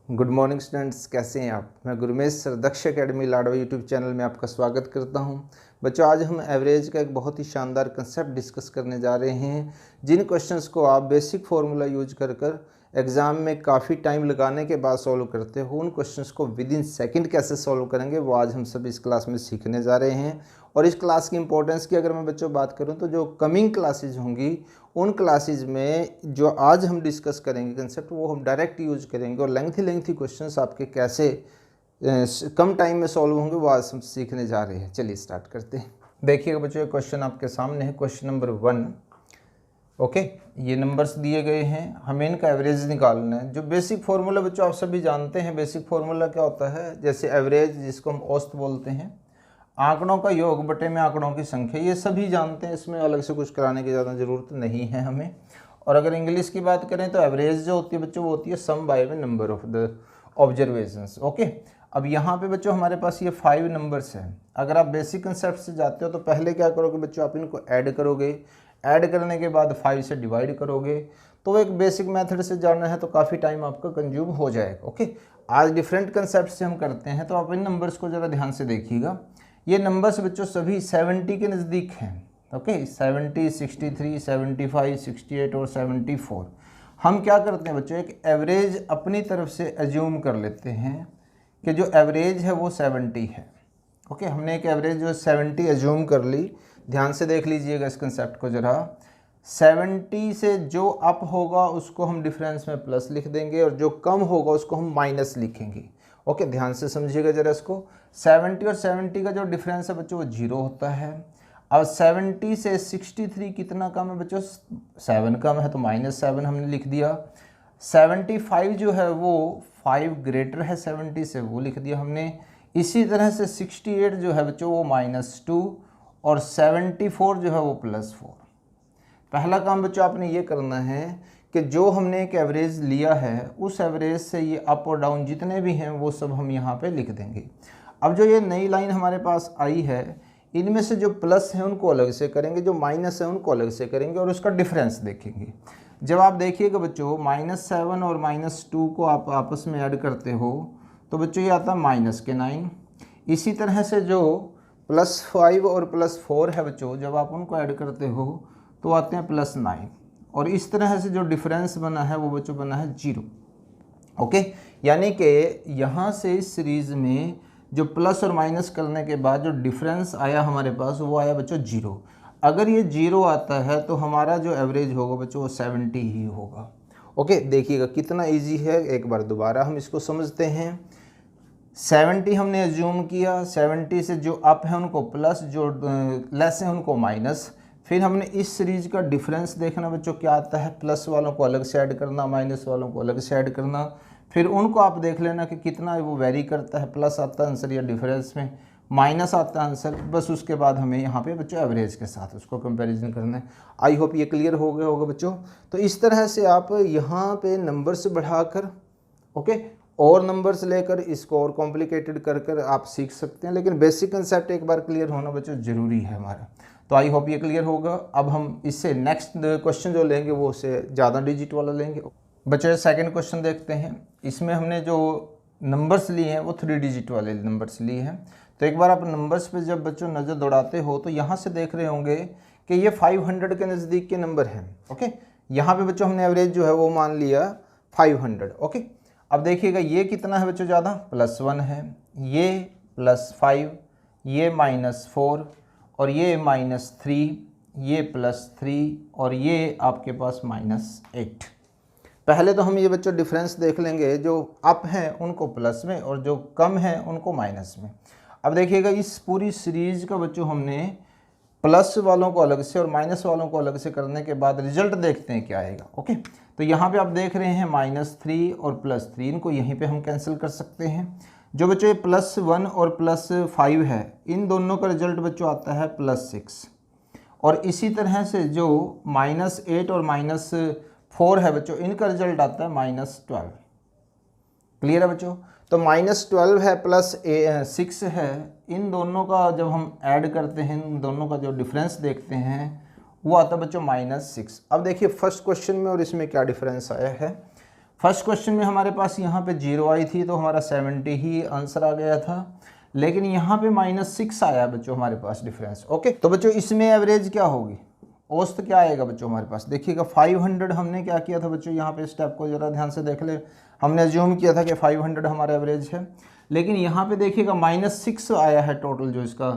Good morning students, कैसे हैं आप। मैं गुरमेश सर दक्ष एकेडमी लाडवा यूट्यूब चैनल में आपका स्वागत करता हूं। बच्चों, आज हम एवरेज का एक बहुत ही शानदार कंसेप्ट डिस्कस करने जा रहे हैं, जिन क्वेश्चंस को आप बेसिक फार्मूला यूज कर एग्ज़ाम में काफ़ी टाइम लगाने के बाद सॉल्व करते हो, उन क्वेश्चंस को विद इन सेकेंड कैसे सॉल्व करेंगे वो आज हम सब इस क्लास में सीखने जा रहे हैं। और इस क्लास की इंपॉर्टेंस की अगर मैं बच्चों बात करूं तो जो कमिंग क्लासेज होंगी उन क्लासेज में जो आज हम डिस्कस करेंगे कंसेप्ट वो हम डायरेक्ट यूज करेंगे, और लेंथी क्वेश्चंस आपके कैसे कम टाइम में सॉल्व होंगे वो आज हम सीखने जा रहे हैं। चलिए स्टार्ट करते हैं। देखिएगा बच्चों, ये क्वेश्चन आपके सामने है, क्वेश्चन नंबर 1। ओके, ये नंबर्स दिए गए हैं, हमें इनका एवरेज निकालना है। जो बेसिक फार्मूला बच्चों आप सभी जानते हैं, बेसिक फार्मूला क्या होता है, जैसे एवरेज जिसको हम औसत बोलते हैं, आंकड़ों का योग बटे में आंकड़ों की संख्या, ये सभी जानते हैं, इसमें अलग से कुछ कराने की ज़्यादा ज़रूरत नहीं है हमें। और अगर इंग्लिश की बात करें तो एवरेज जो होती है बच्चों वो होती है सम बाय में number of the observations. Okay, अब यहाँ पे बच्चों हमारे पास ये 5 नंबर्स हैं। अगर आप बेसिक कंसेप्ट से जाते हो तो पहले क्या करोगे बच्चों, आप इनको ऐड करोगे, ऐड करने के बाद 5 से डिवाइड करोगे। तो एक बेसिक मेथड से जाना है तो काफ़ी टाइम आपका कंज्यूम हो जाएगा। ओके, आज डिफरेंट कंसेप्ट से हम करते हैं, तो आप इन नंबर्स को ज़रा ध्यान से देखिएगा। ये नंबर्स बच्चों सभी 70 के नज़दीक हैं। ओके, 70, 63, 75, 68 और 74। हम क्या करते हैं बच्चों, एक एवरेज अपनी तरफ से एज्यूम कर लेते हैं कि जो एवरेज है वो 70 है। ओके, हमने एक एवरेज जो 70 एज्यूम कर ली। ध्यान से देख लीजिएगा इस कंसेप्ट को ज़रा। 70 से जो अप होगा उसको हम डिफरेंस में प्लस लिख देंगे, और जो कम होगा उसको हम माइनस लिखेंगे। ओके, ध्यान से समझिएगा जरा इसको। 70 और 70 का जो डिफरेंस है बच्चों वो 0 होता है। अब 70 से 63 कितना कम है बच्चों, 7 कम है, तो -7 हमने लिख दिया। 75 जो है वो 5 ग्रेटर है 70 से, वो लिख दिया हमने। इसी तरह से 68 जो है बच्चों वो -2, और 74 जो है वो +4। पहला काम बच्चों आपने ये करना है कि जो हमने एक एवरेज लिया है उस एवरेज से ये अप और डाउन जितने भी हैं वो सब हम यहाँ पे लिख देंगे। अब जो ये नई लाइन हमारे पास आई है, इनमें से जो प्लस है उनको अलग से करेंगे, जो माइनस है उनको अलग से करेंगे, और उसका डिफरेंस देखेंगे। जब आप देखिएगा बच्चों -7 और -2 को आप आपस में ऐड करते हो तो बच्चों ये आता है -9। इसी तरह से जो +5 और +4 है बच्चों, जब आप उनको ऐड करते हो तो आते हैं +9, और इस तरह से जो डिफरेंस बना है वो बच्चों बना है 0। ओके, यानी कि यहाँ से इस सीरीज़ में जो प्लस और माइनस करने के बाद जो डिफरेंस आया हमारे पास वो आया बच्चों 0। अगर ये 0 आता है तो हमारा जो एवरेज होगा बच्चों वो 70 ही होगा। ओके, देखिएगा कितना इजी है। एक बार दोबारा हम इसको समझते हैं। 70 हमने एज्यूम किया, 70 से जो अप है उनको प्लस, जो लेस है उनको माइनस। फिर हमने इस सीरीज का डिफरेंस देखना बच्चों क्या आता है, प्लस वालों को अलग से ऐड करना, माइनस वालों को अलग से ऐड करना। फिर उनको आप देख लेना कि कितना वो वेरी करता है, प्लस आता है आंसर या डिफरेंस में, माइनस आता है आंसर। बस उसके बाद हमें यहाँ पे बच्चों एवरेज के साथ उसको कंपैरिजन करना है। आई होप ये क्लियर हो गया होगा बच्चों। तो इस तरह से आप यहाँ पे नंबर्स बढ़ाकर ओके और नंबर्स लेकर इसको और कॉम्प्लिकेटेड कर आप सीख सकते हैं, लेकिन बेसिक कंसेप्ट एक बार क्लियर होना बच्चों ज़रूरी है हमारा। तो आई होप ये क्लियर होगा। अब हम इससे नेक्स्ट क्वेश्चन जो लेंगे वो उससे ज़्यादा डिजिट वाला लेंगे। बच्चों सेकंड क्वेश्चन देखते हैं। इसमें हमने जो नंबर्स लिए हैं वो 3 डिजिट वाले नंबर्स लिए हैं। तो एक बार आप नंबर्स पे जब बच्चों नज़र दौड़ाते हो तो यहाँ से देख रहे होंगे कि ये 500 के नज़दीक के नंबर हैं। ओके, यहाँ पे बच्चों हमने एवरेज जो है वो मान लिया 500। ओके, अब देखिएगा ये कितना है बच्चों ज़्यादा, +1 है, ये +5, ये -4, और ये -3, ये +3, और ये आपके पास -8। पहले तो हम ये बच्चों डिफरेंस देख लेंगे, जो अप हैं उनको प्लस में और जो कम हैं उनको माइनस में। अब देखिएगा इस पूरी सीरीज का बच्चों हमने प्लस वालों को अलग से और माइनस वालों को अलग से करने के बाद रिजल्ट देखते हैं क्या आएगा। ओके, तो यहाँ पे आप देख रहे हैं -3 और +3, इनको यहीं पे हम कैंसिल कर सकते हैं। जो बच्चों ये +1 और +5 है, इन दोनों का रिजल्ट बच्चों आता है +6, और इसी तरह से जो -8 और -4 है बच्चों, इनका रिजल्ट आता है -12। क्लियर है बच्चों। तो -12 है +6 है, इन दोनों का जब हम ऐड करते हैं, इन दोनों का जो डिफरेंस देखते हैं वो आता है बच्चों -6। अब देखिए फर्स्ट क्वेश्चन में और इसमें क्या डिफरेंस आया है। फर्स्ट क्वेश्चन में हमारे पास यहाँ पे 0 आई थी तो हमारा 70 ही आंसर आ गया था, लेकिन यहाँ पे -6 आया बच्चों हमारे पास डिफरेंस। ओके, तो बच्चों इसमें एवरेज क्या होगी, औसत क्या आएगा बच्चों हमारे पास। देखिएगा 500 हमने क्या किया था बच्चों, यहाँ पे स्टेप को ज़रा ध्यान से देख ले, हमने अज्यूम किया था कि 500 हमारा एवरेज है, लेकिन यहाँ पे देखिएगा -6 आया है टोटल, जो इसका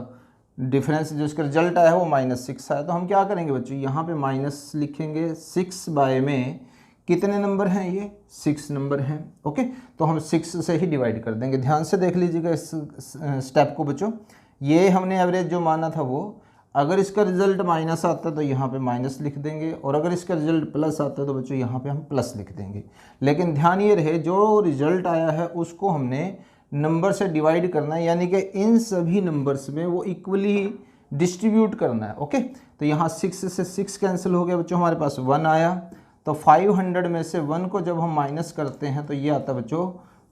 डिफरेंस जो इसका रिजल्ट आया है वो -6 आया। तो हम क्या करेंगे बच्चों, यहाँ पे माइनस लिखेंगे, 6 बाय में कितने नंबर हैं, ये 6 नंबर हैं। ओके, तो हम 6 से ही डिवाइड कर देंगे। ध्यान से देख लीजिएगा इस स्टेप को बच्चों, ये हमने एवरेज जो माना था वो, अगर इसका रिजल्ट माइनस आता तो यहाँ पे माइनस लिख देंगे, और अगर इसका रिजल्ट प्लस आता तो बच्चों यहाँ पे हम प्लस लिख देंगे। लेकिन ध्यान ये रहे, जो रिजल्ट आया है उसको हमने नंबर से डिवाइड करना है, यानी कि इन सभी नंबर्स में वो इक्वली डिस्ट्रीब्यूट करना है। ओके, तो यहाँ 6 से 6 कैंसिल हो गया बच्चों, हमारे पास 1 आया, तो 500 में से 1 को जब हम माइनस करते हैं तो ये आता है बच्चों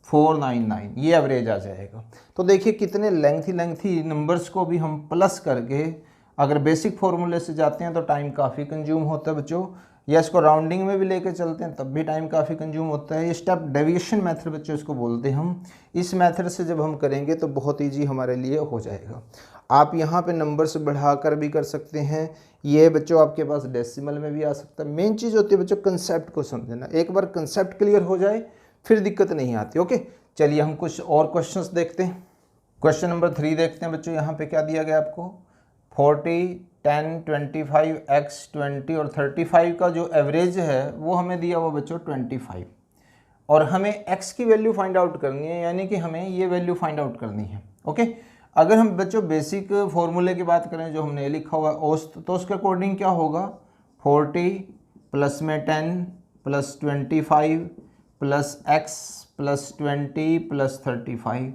499, ये एवरेज आ जाएगा। तो देखिए कितने लेंथी नंबर्स को भी हम प्लस करके अगर बेसिक फॉर्मूले से जाते हैं तो टाइम काफ़ी कंज्यूम होता है बच्चों, या इसको राउंडिंग में भी लेके चलते हैं तब भी टाइम काफ़ी कंज्यूम होता है। ये स्टेप डेविएशन मेथड बच्चों इसको बोलते हैं हम। इस मेथड से जब हम करेंगे तो बहुत ईजी हमारे लिए हो जाएगा। आप यहाँ पे नंबर्स बढ़ाकर भी कर सकते हैं, ये बच्चों आपके पास डेसिमल में भी आ सकता है। मेन चीज़ होती है बच्चों कंसेप्ट को समझना, एक बार कंसेप्ट क्लियर हो जाए फिर दिक्कत नहीं आती। ओके, चलिए हम कुछ और क्वेश्चंस देखते हैं। क्वेश्चन नंबर 3 देखते हैं बच्चों, यहाँ पे क्या दिया गया आपको, 40, 10, 25, x, 20 और 35 का जो एवरेज है वो हमें दिया हुआ बच्चों 25, और हमें x की वैल्यू फाइंड आउट करनी है, यानी कि हमें ये वैल्यू फाइंड आउट करनी है। ओके, अगर हम बच्चों बेसिक फॉर्मूले की बात करें जो हमने लिखा हुआ है औसत, तो उसके अकॉर्डिंग क्या होगा, 40 प्लस में 10 plus 25 plus x plus 20 plus 35,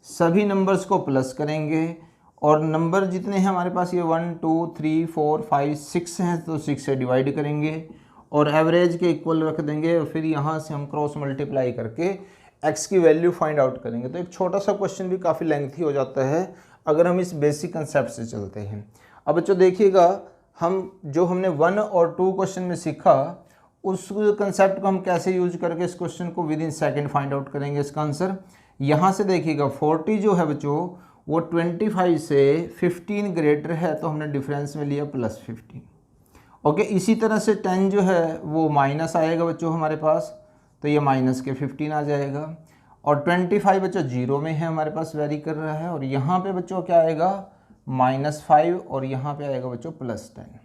सभी नंबर्स को प्लस करेंगे, और नंबर जितने हैं हमारे पास ये 1 2 3 4 5 6 हैं तो 6 से डिवाइड करेंगे और एवरेज के इक्वल रख देंगे, और फिर यहाँ से हम क्रॉस मल्टीप्लाई करके x की वैल्यू फाइंड आउट करेंगे। तो एक छोटा सा क्वेश्चन भी काफ़ी लेंथी हो जाता है अगर हम इस बेसिक कंसेप्ट से चलते हैं। अब बच्चों देखिएगा, हम जो हमने 1 और 2 क्वेश्चन में सीखा उस कंसेप्ट को हम कैसे यूज करके इस क्वेश्चन को with in second find out करेंगे इसका आंसर। यहाँ से देखिएगा 40 जो है बच्चों वो 25 से 15 ग्रेटर है, तो हमने डिफरेंस में लिया +15। ओके, इसी तरह से 10 जो है वो माइनस आएगा बच्चों हमारे पास, तो ये माइनस के 15 आ जाएगा, और 25 बच्चों 0 में है हमारे पास, वेरी कर रहा है, और यहाँ पे बच्चों क्या आएगा -5, और यहाँ पे आएगा बच्चों +10।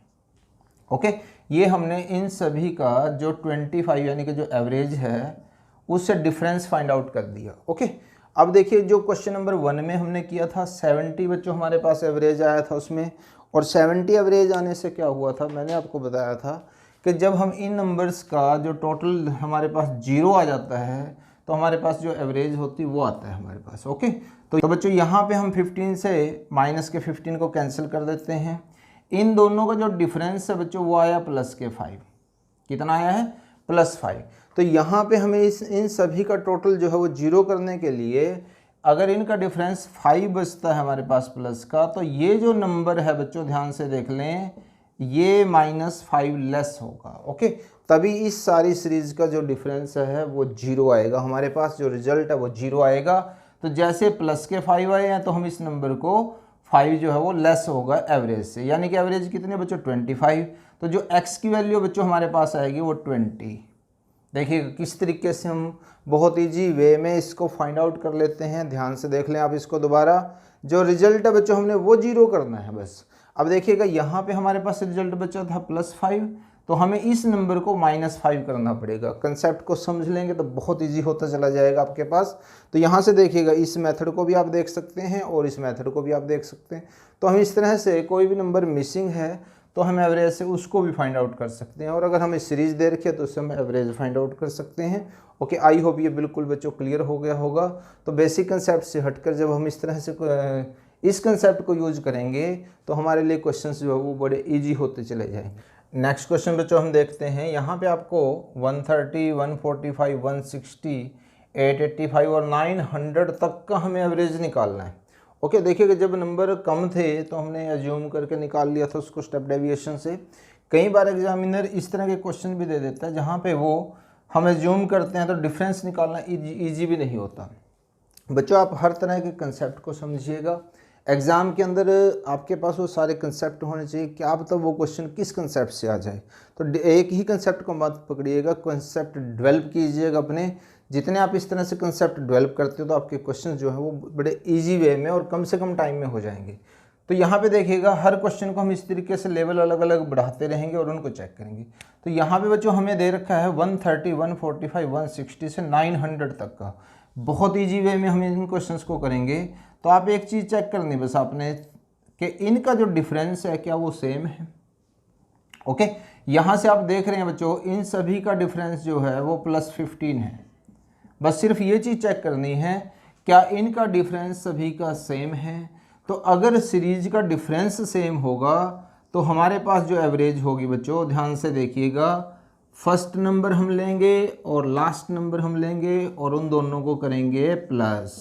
ओके, ये हमने इन सभी का जो 25 यानी कि जो एवरेज है उससे डिफरेंस फाइंड आउट कर दिया। ओके, अब देखिए जो क्वेश्चन नंबर 1 में हमने किया था 70 बच्चों हमारे पास एवरेज आया था उसमें, और 70 एवरेज आने से क्या हुआ था, मैंने आपको बताया था कि जब हम इन नंबर्स का जो टोटल हमारे पास 0 आ जाता है तो हमारे पास जो एवरेज होती है वो आता है हमारे पास। ओके, तो बच्चों यहाँ पे हम 15 से माइनस के 15 को कैंसिल कर देते हैं, इन दोनों का जो डिफरेंस है बच्चों वो आया +5। कितना आया है, +5। तो यहाँ पे हमें इन सभी का टोटल जो है वो 0 करने के लिए अगर इनका डिफरेंस 5 बचता है हमारे पास प्लस का, तो ये जो नंबर है बच्चों ध्यान से देख लें, ये -5 लेस होगा। ओके, तभी इस सारी सीरीज का जो डिफरेंस है वो 0 आएगा, हमारे पास जो रिजल्ट है वो 0 आएगा। तो जैसे प्लस के 5 आए हैं तो हम इस नंबर को 5 जो है वो लेस होगा एवरेज से, यानी कि एवरेज कितने बच्चों 25। तो जो x की वैल्यू बच्चों हमारे पास आएगी वो 20। देखिए किस तरीके से हम बहुत इजी वे में इसको फाइंड आउट कर लेते हैं, ध्यान से देख लें आप इसको दोबारा। जो रिजल्ट है बच्चों हमने वो 0 करना है बस। अब देखिएगा यहाँ पे हमारे पास रिजल्ट बचा था +5, तो हमें इस नंबर को -5 करना पड़ेगा। कंसेप्ट को समझ लेंगे तो बहुत इजी होता चला जाएगा आपके पास। तो यहाँ से देखिएगा इस मेथड को भी आप देख सकते हैं और इस मेथड को भी आप देख सकते हैं। तो हम इस तरह से कोई भी नंबर मिसिंग है तो हम एवरेज से उसको भी फाइंड आउट कर सकते हैं, और अगर हमें सीरीज दे रखी है तो उससे हम एवरेज फाइंड आउट कर सकते हैं। ओके, आई होप ये बिल्कुल बच्चों क्लियर हो गया होगा। तो बेसिक कंसेप्ट से हटकर जब हम इस तरह से इस कंसेप्ट को यूज करेंगे तो हमारे लिए क्वेश्चंस जो है वो बड़े ईजी होते चले जाएंगे। नेक्स्ट क्वेश्चन बच्चों हम देखते हैं, यहाँ पे आपको 130, 145, 160, 885 और 900 तक का हमें एवरेज निकालना है। ओके, देखिएगा जब नंबर कम थे तो हमने अज्यूम करके निकाल लिया था उसको स्टेप डेविएशन से। कई बार एग्जामिनर इस तरह के क्वेश्चन भी दे देता है जहाँ पे वो हम एज्यूम करते हैं तो डिफरेंस निकालना ईजी भी नहीं होता। बच्चों आप हर तरह के कंसेप्ट को समझिएगा। एग्ज़ाम के अंदर आपके पास वो सारे कंसेप्ट होने चाहिए, क्या पता वो क्वेश्चन किस कंसेप्ट से आ जाए। तो एक ही कंसेप्ट को मत पकड़िएगा, कंसेप्ट डेवलप कीजिएगा अपने। जितने आप इस तरह से कंसेप्ट डेवलप करते हो तो आपके क्वेश्चन जो है वो बड़े ईजी वे में और कम से कम टाइम में हो जाएंगे। तो यहाँ पे देखिएगा हर क्वेश्चन को हम इस तरीके से लेवल अलग अलग बढ़ाते रहेंगे और उनको चेक करेंगे। तो यहाँ पे बच्चों हमें दे रखा है 130, 145, 160 से 900 तक का। बहुत ईजी वे में हम इन क्वेश्चंस को करेंगे। तो आप एक चीज़ चेक करनी बस आपने कि इनका जो डिफरेंस है क्या वो सेम है। ओके, यहाँ से आप देख रहे हैं बच्चों इन सभी का डिफरेंस जो है वो +15 है। बस सिर्फ ये चीज़ चेक करनी है क्या इनका डिफरेंस सभी का सेम है। तो अगर सीरीज का डिफरेंस सेम होगा तो हमारे पास जो एवरेज होगी बच्चों ध्यान से देखिएगा, फर्स्ट नंबर हम लेंगे और लास्ट नंबर हम लेंगे और उन दोनों को करेंगे प्लस।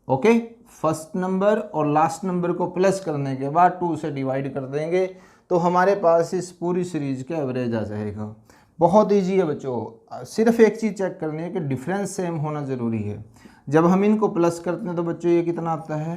ओके, फर्स्ट नंबर और लास्ट नंबर को प्लस करने के बाद 2 से डिवाइड कर देंगे तो हमारे पास इस पूरी सीरीज का एवरेज आ जाएगा। बहुत इजी है बच्चों, सिर्फ एक चीज़ चेक करनी है कि डिफरेंस सेम होना ज़रूरी है। जब हम इनको प्लस करते हैं तो बच्चों ये कितना आता है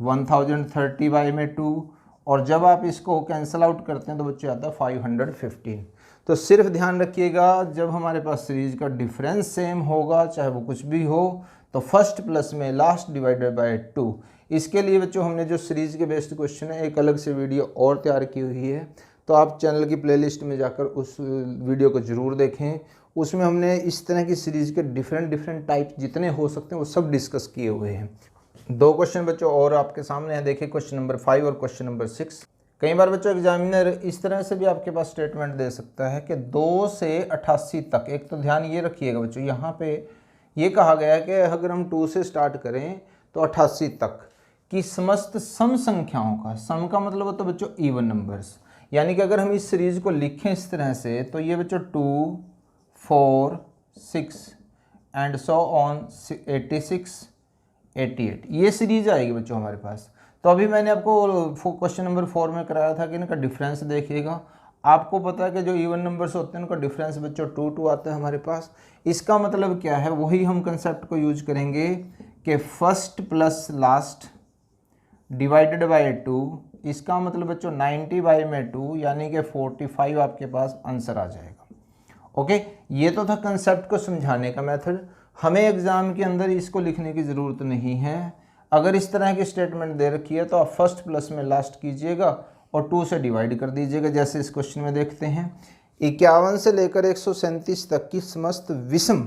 1030/2, और जब आप इसको कैंसिल आउट करते हैं तो बच्चे आता है 515। तो सिर्फ ध्यान रखिएगा जब हमारे पास सीरीज का डिफरेंस सेम होगा चाहे वो कुछ भी हो तो फर्स्ट प्लस में लास्ट डिवाइडेड बाय 2। इसके लिए बच्चों हमने जो सीरीज के बेस्ड क्वेश्चन है एक अलग से वीडियो और तैयार की हुई है, तो आप चैनल की प्लेलिस्ट में जाकर उस वीडियो को ज़रूर देखें। उसमें हमने इस तरह की सीरीज़ के डिफरेंट टाइप जितने हो सकते हैं वो सब डिस्कस किए हुए हैं। 2 क्वेश्चन बच्चों और आपके सामने हैं, देखिए क्वेश्चन नंबर 5 और क्वेश्चन नंबर 6। कई बार बच्चों एग्जामिनर इस तरह से भी आपके पास स्टेटमेंट दे सकता है कि 2 से 88 तक। एक तो ध्यान ये रखिएगा बच्चों, यहाँ पे ये कहा गया है कि अगर हम 2 से स्टार्ट करें तो 88 तक की समस्त सम संख्याओं का, सम का मतलब होता है बच्चों इवन नंबर्स, यानी कि अगर हम इस सीरीज को लिखें इस तरह से तो ये बच्चों 2, 4, 6 एंड सो ऑन 86, 88 ये सीरीज आएगी बच्चों हमारे पास। तो अभी मैंने आपको क्वेश्चन नंबर 4 में कराया था कि इनका डिफरेंस देखिएगा। आपको पता है कि जो इवन नंबर्स होते हैं उनका डिफरेंस बच्चों 2 आता है हमारे पास। इसका मतलब क्या है, वही हम कंसेप्ट को यूज करेंगे कि first plus last divided by 2। इसका मतलब बच्चों 90/2 यानी कि 45 आपके पास आंसर आ जाएगा। ओके, ये तो था कंसेप्ट को समझाने का मेथड। हमें एग्जाम के अंदर इसको लिखने की ज़रूरत नहीं है। अगर इस तरह की स्टेटमेंट दे रखी है तो आप फर्स्ट प्लस में लास्ट कीजिएगा और 2 से डिवाइड कर दीजिएगा। जैसे इस क्वेश्चन में देखते हैं 51 से लेकर 137 तक की समस्त विषम,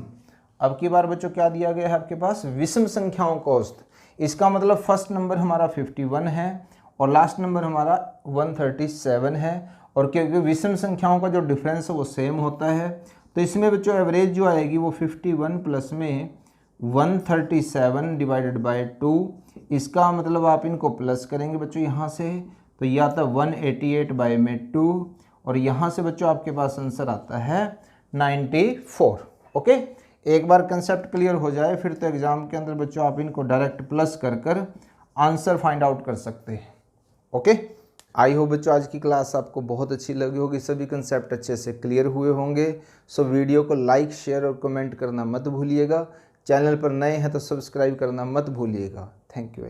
अब की बार बच्चों क्या दिया गया है आपके पास, विषम संख्याओं का औसत। इसका मतलब फर्स्ट नंबर हमारा 51 है और लास्ट नंबर हमारा 137 है, और क्योंकि विषम संख्याओं का जो डिफरेंस है वो सेम होता है तो इसमें बच्चों एवरेज जो आएगी वो 51 प्लस में 137 डिवाइडेड बाय 2। इसका मतलब आप इनको प्लस करेंगे बच्चों यहाँ से तो ये आता है 188/2, और यहाँ से बच्चों आपके पास आंसर आता है 94। ओके, एक बार कंसेप्ट क्लियर हो जाए फिर तो एग्जाम के अंदर बच्चों आप इनको डायरेक्ट प्लस कर आंसर फाइंड आउट कर सकते हैं। ओके, आई होप बच्चों आज की क्लास आपको बहुत अच्छी लगी होगी, सभी कंसेप्ट अच्छे से क्लियर हुए होंगे। सो वीडियो को लाइक, शेयर और कमेंट करना मत भूलिएगा। चैनल पर नए हैं तो सब्सक्राइब करना मत भूलिएगा। Thank you.